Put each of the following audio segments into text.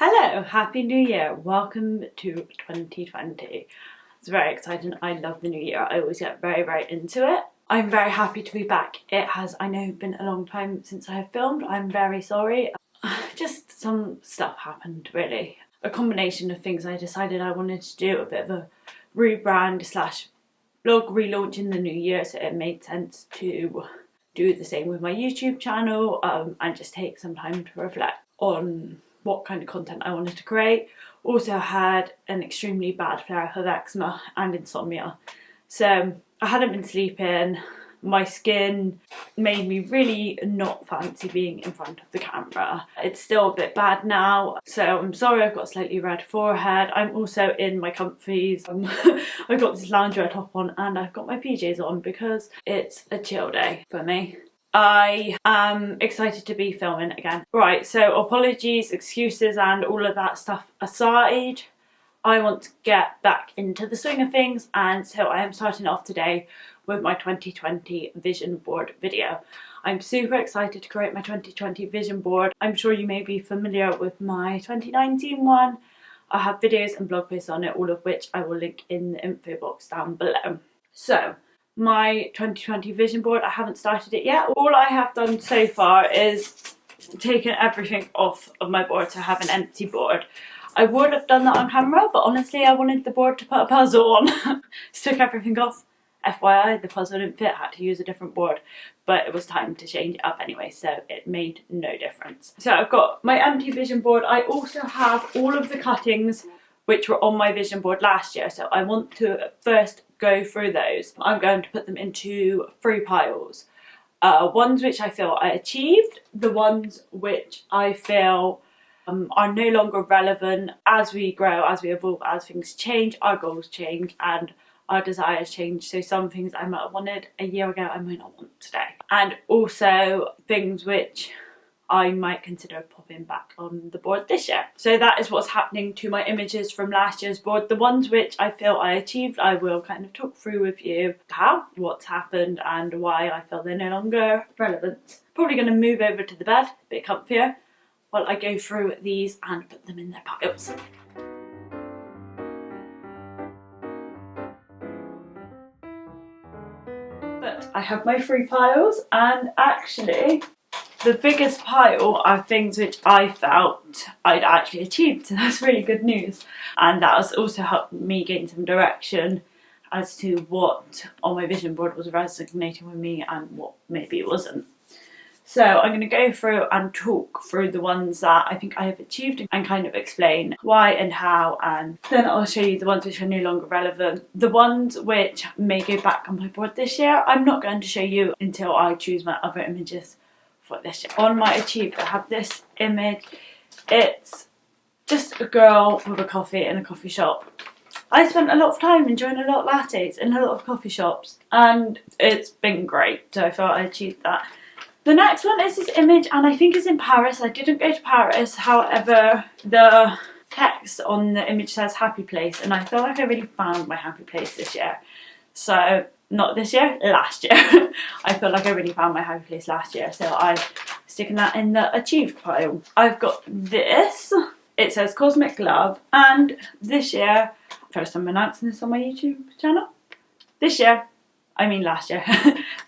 Hello, Happy New Year. Welcome to 2020. It's very exciting. I love the new year. I always get very into it. I'm very happy to be back. It has, I know, been a long time since I have filmed. I'm very sorry. Just some stuff happened, really. A combination of things. I decided I wanted to do a bit of a rebrand slash blog relaunch in the new year, so it made sense to do the same with my YouTube channel and just take some time to reflect on what kind of content I wanted to create. Also had an extremely bad flare of eczema and insomnia, so I hadn't been sleeping. My skin made me really not fancy being in front of the camera. It's still a bit bad now, so I'm sorry I've got a slightly red forehead. I'm also in my comfies. I've got this loungewear top on and I've got my PJs on because it's a chill day for me. I am excited to be filming again. Right, so apologies, excuses and all of that stuff aside, I want to get back into the swing of things, and so I am starting off today with my 2020 vision board video. I'm super excited to create my 2020 vision board. I'm sure you may be familiar with my 2019 one. I have videos and blog posts on it, all of which I will link in the info box down below. So, my 2020 vision board, I haven't started it yet. All I have done so far is taken everything off of my board to have an empty board. I would have done that on camera, but honestly I wanted the board to put a puzzle on. Just took everything off. FYI, the puzzle didn't fit, had to use a different board, but it was time to change it up anyway, so it made no difference. So I've got my empty vision board. I also have all of the cuttings which were on my vision board last year, so I want to first go through those. I'm going to put them into 3 piles. Ones which I feel I achieved, the ones which I feel are no longer relevant. As we grow, as we evolve, as things change, our goals change and our desires change. So some things I might have wanted a year ago, I might not want today. And also things which I might consider popping back on the board this year. So that is what's happening to my images from last year's board. The ones which I feel I achieved, I will kind of talk through with you what's happened and why I feel they're no longer relevant. Probably going to move over to the bed, a bit comfier, while I go through these and put them in their piles. But I have my 3 piles, and actually the biggest pile are things which I felt I'd actually achieved, so that's really good news. And that has also helped me gain some direction as to what on my vision board was resonating with me and what maybe it wasn't. So I'm going to go through and talk through the ones that I think I have achieved and kind of explain why and how, and then I'll show you the ones which are no longer relevant. The ones which may go back on my board this year, I'm not going to show you until I choose my other images for this year. On my achieved, I have this image. It's just a girl with a coffee in a coffee shop. I spent a lot of time enjoying a lot of lattes in a lot of coffee shops and it's been great, so I thought I achieved that. The next one is this image, and I think it's in Paris. I didn't go to Paris, however the text on the image says happy place, and I feel like I really found my happy place this year. So, not this year, last year. I feel like I really found my happy place last year, so I'm sticking that in the achieved pile. I've got this. It says Cosmic Love, and this year, first time announcing this on my YouTube channel, this year, I mean last year.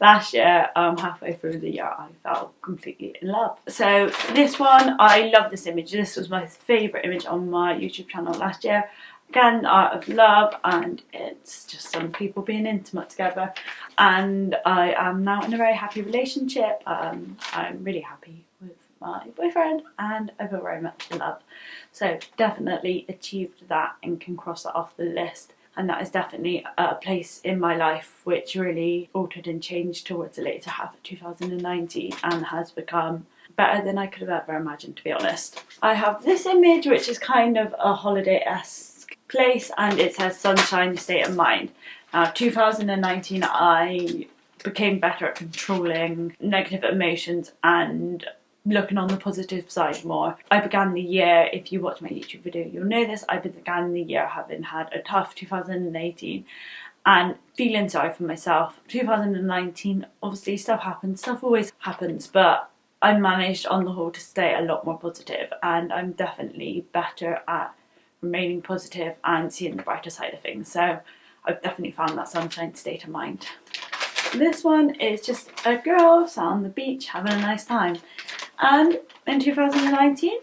Last year, halfway through the year, I fell completely in love. So this one, I love this image. This was my favourite image on my YouTube channel last year. Again, Art of Love, and it's just some people being intimate together. And I am now in a very happy relationship. I'm really happy with my boyfriend and I feel very much in love. So definitely achieved that and can cross that off the list. And that is definitely a place in my life which really altered and changed towards the later half of 2019 and has become better than I could have ever imagined, to be honest. I have this image which is kind of a holiday-esque place, and it says Sunshine State of Mind. Now 2019 I became better at controlling negative emotions and looking on the positive side more. I began the year, if you watch my YouTube video you'll know this, I began the year having had a tough 2018 and feeling sorry for myself. 2019, obviously stuff happens, stuff always happens, but I managed on the whole to stay a lot more positive, and I'm definitely better at remaining positive and seeing the brighter side of things. So I've definitely found that sunshine state of mind. This one is just a girl sat on the beach having a nice time. And in 2019,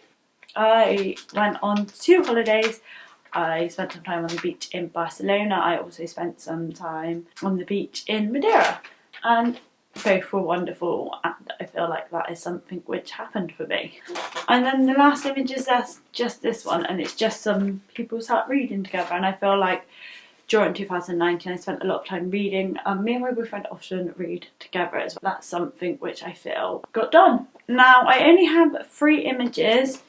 I went on 2 holidays. I spent some time on the beach in Barcelona. I also spent some time on the beach in Madeira. And both were wonderful, and I feel like that is something which happened for me. And then the last image is just this one, and it's just some people sat reading together, and I feel like during 2019 I spent a lot of time reading. Me and my boyfriend often read together as well. That's something which I feel got done. Now I only have 3 images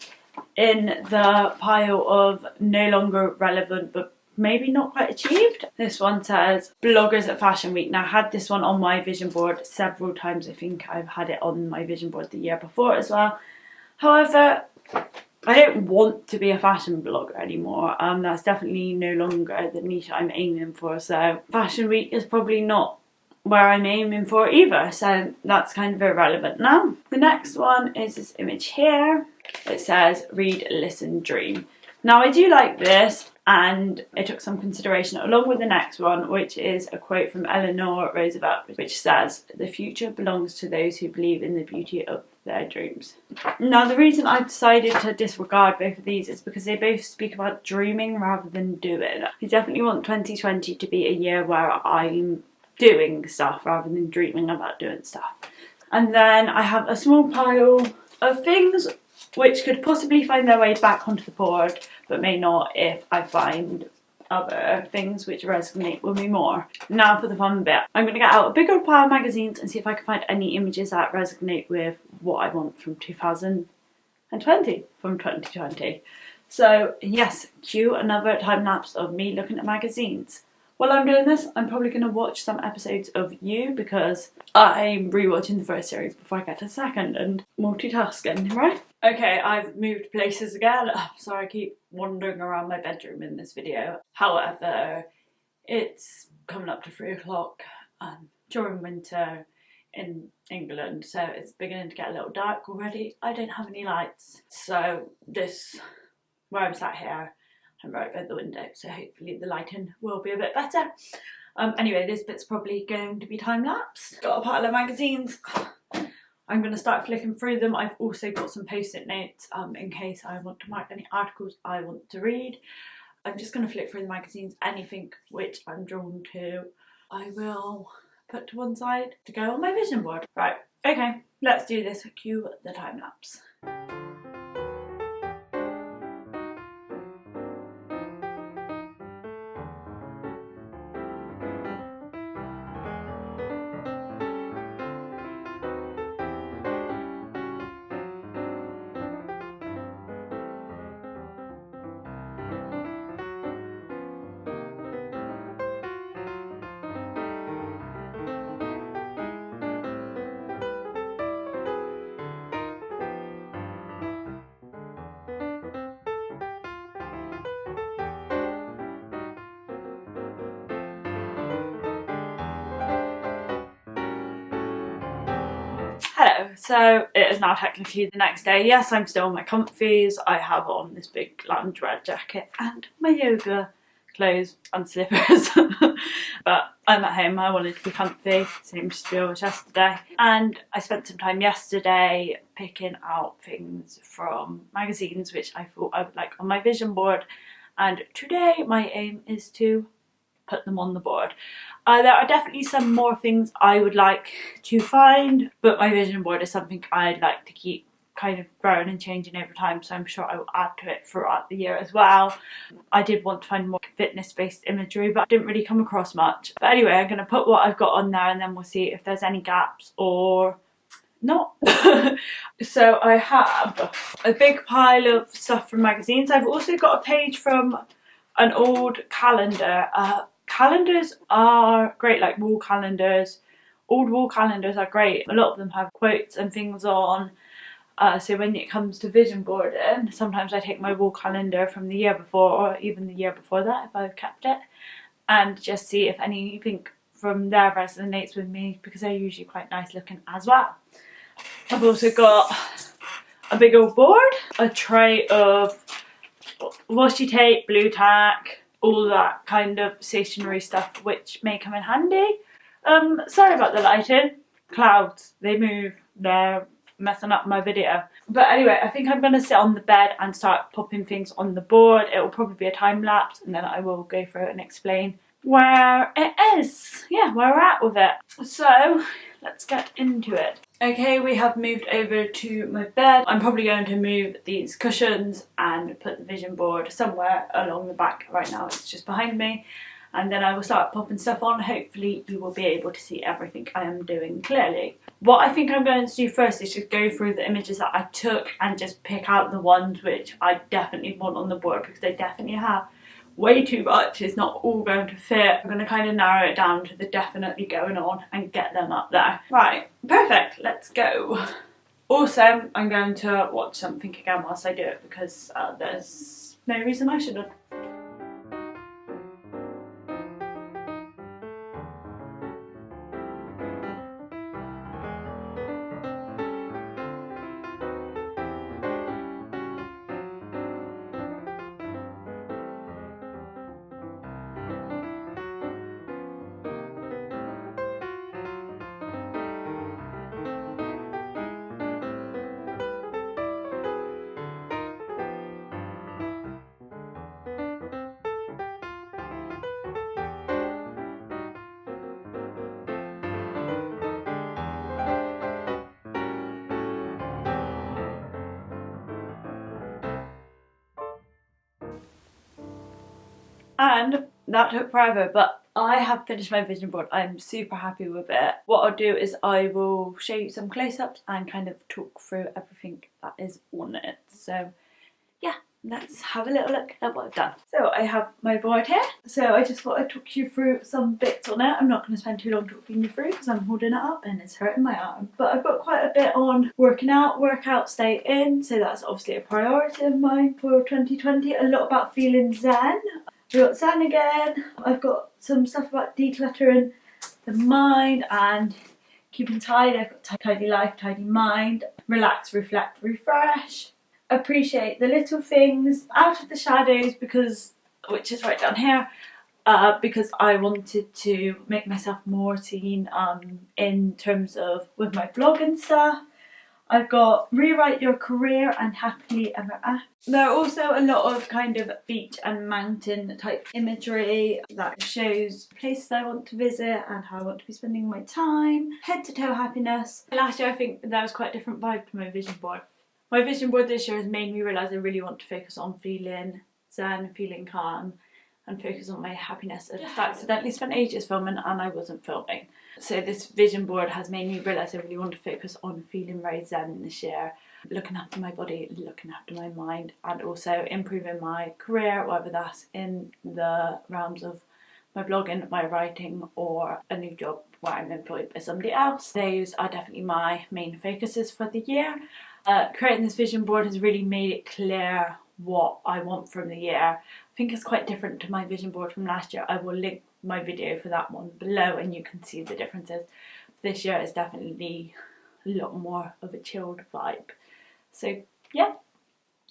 in the pile of no longer relevant but maybe not quite achieved. This one says bloggers at Fashion Week. Now I had this one on my vision board several times. I think I've had it on my vision board the year before as well. However, I don't want to be a fashion blogger anymore. That's definitely no longer the niche I'm aiming for. So Fashion Week is probably not where I'm aiming for either. So that's kind of irrelevant now. The next one is this image here. It says read, listen, dream. Now I do like this, and it took some consideration along with the next one, which is a quote from Eleanor Roosevelt, which says, "The future belongs to those who believe in the beauty of their dreams." Now the reason I've decided to disregard both of these is because they both speak about dreaming rather than doing. I definitely want 2020 to be a year where I'm doing stuff rather than dreaming about doing stuff. And then I have a small pile of things which could possibly find their way back onto the board, but may not if I find other things which resonate with me more. Now for the fun bit. I'm going to get out a big old pile of magazines and see if I can find any images that resonate with what I want from 2020. So yes, cue another time lapse of me looking at magazines. While I'm doing this, I'm probably going to watch some episodes of You, because I'm rewatching the first series before I get to the second, and multitasking, right? Okay, I've moved places again. So I keep wandering around my bedroom in this video. However, it's coming up to 3 o'clock during winter in England, so it's beginning to get a little dark already. I don't have any lights, so where I'm sat here, I'm right by the window, so hopefully the lighting will be a bit better. Anyway, this bit's probably going to be time-lapse. Got a pile of magazines. I'm going to start flicking through them. I've also got some post-it notes in case I want to mark any articles I want to read. I'm just going to flick through the magazines. Anything which I'm drawn to, I will put to one side to go on my vision board. Right, okay, let's do this. Cue the time-lapse. Hello, so it is now technically the next day. Yes, I'm still in my comfies. I have on this big loungewear jacket and my yoga clothes and slippers. But I'm at home, I wanted to be comfy, same spiel as yesterday. And I spent some time yesterday picking out things from magazines which I thought I would like on my vision board. And today my aim is to put them on the board. There are definitely some more things I would like to find, but my vision board is something I'd like to keep kind of growing and changing over time, so I'm sure I will add to it throughout the year as well. I did want to find more fitness-based imagery, but I didn't really come across much. But anyway, I'm going to put what I've got on there and then we'll see if there's any gaps or not. So I have a big pile of stuff from magazines. I've also got a page from an old calendar. Calendars are great, like wall calendars. Old wall calendars are great. A lot of them have quotes and things on. So when it comes to vision boarding, sometimes I take my wall calendar from the year before, or even the year before that if I've kept it, and just see if anything from there resonates with me, because they're usually quite nice looking as well. I've also got a big old board, a tray of washi tape, blue tack, all that kind of stationery stuff which may come in handy. Sorry about the lighting. Clouds, they move, they're messing up my video. But anyway, I think I'm going to sit on the bed and start popping things on the board. It will probably be a time lapse and then I will go through it and explain where it is. Yeah, where we're at with it. So let's get into it. Okay, we have moved over to my bed. I'm probably going to move these cushions and put the vision board somewhere along the back. Right now it's just behind me. And then I will start popping stuff on. Hopefully you will be able to see everything I am doing clearly. What I think I'm going to do first is just go through the images that I took and just pick out the ones which I definitely want on the board, because they definitely have way too much. It's not all going to fit. I'm going to kind of narrow it down to the definitely going on and get them up there. Right, perfect, let's go. Also, I'm going to watch something again whilst I do it, because there's no reason I shouldn't. And that took forever, but I have finished my vision board. I'm super happy with it. What I'll do is I will show you some close-ups and kind of talk through everything that is on it. So yeah, let's have a little look at what I've done. So I have my board here. So I just thought I'd talk you through some bits on it. I'm not going to spend too long talking you through because I'm holding it up and it's hurting my arm. But I've got quite a bit on working out, work out, stay in. So that's obviously a priority of mine for 2020. A lot about feeling zen. I've got zen again. I've got some stuff about decluttering the mind and keeping tidy. I've got tidy life, tidy mind, relax, reflect, refresh, appreciate the little things, out of the shadows, because, which is right down here, because I wanted to make myself more seen in terms of with my blog and stuff. I've got rewrite your career and happily ever after. There are also a lot of kind of beach and mountain type imagery that shows places I want to visit and how I want to be spending my time. Head to toe happiness. Last year I think there was quite a different vibe to my vision board. My vision board this year has made me realise I really want to focus on feeling zen, feeling calm, and focus on my happiness. I just accidentally spent ages filming and I wasn't filming. So this vision board has made me realise I really want to focus on feeling very zen this year, looking after my body, looking after my mind, and also improving my career, whether that's in the realms of my blogging, my writing, or a new job where I'm employed by somebody else. Those are definitely my main focuses for the year. Creating this vision board has really made it clear what I want from the year. I think it's quite different to my vision board from last year. I will link my video for that one below and you can see the differences. This year is definitely a lot more of a chilled vibe. So yeah,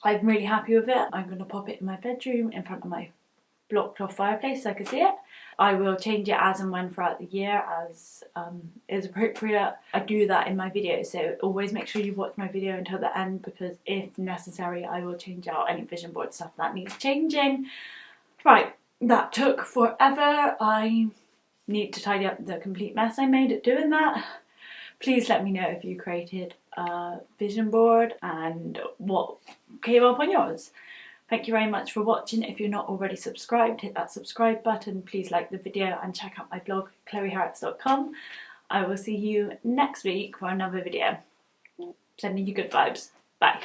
I'm really happy with it. I'm going to pop it in my bedroom in front of my blocked off fireplace so I can see it. I will change it as and when throughout the year as is appropriate. I do that in my videos, so always make sure you watch my video until the end, because if necessary I will change out any vision board stuff that needs changing. Right, that took forever. I need to tidy up the complete mess I made at doing that. Please let me know if you created a vision board and what came up on yours. Thank you very much for watching. If you're not already subscribed, hit that subscribe button. Please like the video and check out my blog, chloeharrots.com. I will see you next week for another video. Sending you good vibes. Bye.